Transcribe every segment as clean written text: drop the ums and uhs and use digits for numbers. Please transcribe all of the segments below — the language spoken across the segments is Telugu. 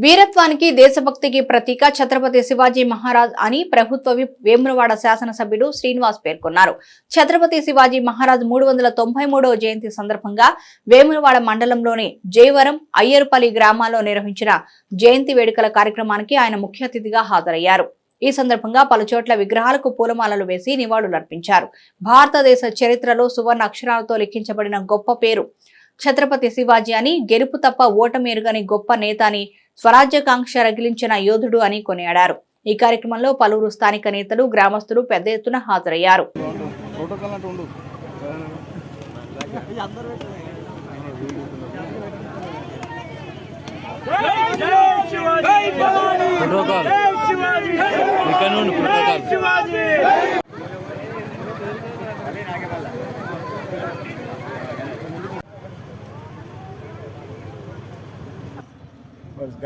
వీరత్వానికి దేశభక్తికి ప్రతీక ఛత్రపతి శివాజీ మహారాజ్ అని ప్రభుత్వ విప్ వేములవాడ శాసనసభ్యుడు శ్రీనివాస్ పేర్కొన్నారు. ఛత్రపతి శివాజీ మహారాజ్ 393వ జయంతి సందర్భంగా వేములవాడ మండలంలోని జయవరం, అయ్యరుపల్లి గ్రామాల్లో నిర్వహించిన జయంతి వేడుకల కార్యక్రమానికి ఆయన ముఖ్య అతిథిగా హాజరయ్యారు. ఈ సందర్భంగా పలుచోట్ల విగ్రహాలకు పూలమాలలు వేసి నివాళులర్పించారు. భారతదేశ చరిత్రలో సువర్ణ అక్షరాలతో లిఖించబడిన గొప్ప పేరు ఛత్రపతి శివాజీ అని, గెలుపు తప్ప ఓటమి ఎరుగని గొప్ప నేత అని, స్వరాజ్యకాంక్ష రగిలించిన యోధుడు అని కొనియాడారు. ఈ కార్యక్రమంలో పలువురు స్థానిక నేతలు, గ్రామస్తులు పెద్ద ఎత్తున హాజరయ్యారు.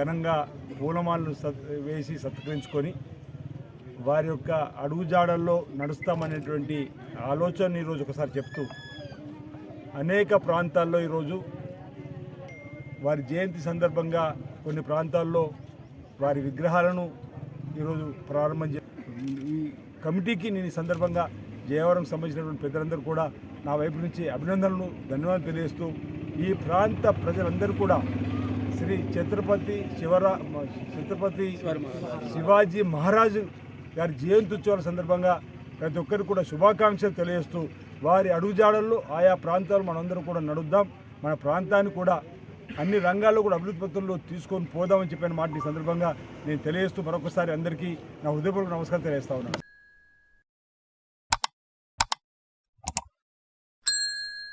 ఘనంగా పూలమాలను వేసి సత్కరించుకొని వారి యొక్క అడుగుజాడల్లో నడుస్తామనేటువంటి ఆలోచన ఈరోజు ఒకసారి చెప్తూ అనేక ప్రాంతాల్లో ఈరోజు వారి జయంతి సందర్భంగా కొన్ని ప్రాంతాల్లో వారి విగ్రహాలను ఈరోజు ప్రారంభం ఈ కమిటీకి నేను ఈ సందర్భంగా జయవరం సంబంధించినటువంటి పెద్దలందరూ కూడా నా వైపు నుంచి అభినందనలు, ధన్యవాదాలు తెలియజేస్తూ ఈ ప్రాంత ప్రజలందరూ కూడా శ్రీ ఛత్రపతి శివాజీ మహారాజు గారి జయంతి ఉత్సవాల సందర్భంగా ప్రతి ఒక్కరికి కూడా శుభాకాంక్షలు తెలియజేస్తూ వారి అడుగుజాడల్లో ఆయా ప్రాంతాలు మనందరం కూడా నడుద్దాం, మన ప్రాంతాన్ని కూడా అన్ని రంగాల్లో కూడా అభివృద్ధి పత్రంలో తీసుకొని పోదామని చెప్పిన మాట ఈ సందర్భంగా నేను తెలియజేస్తూ మరొకసారి అందరికీ నా హృదయపూర్వక నమస్కారం తెలియజేస్తా ఉన్నాను.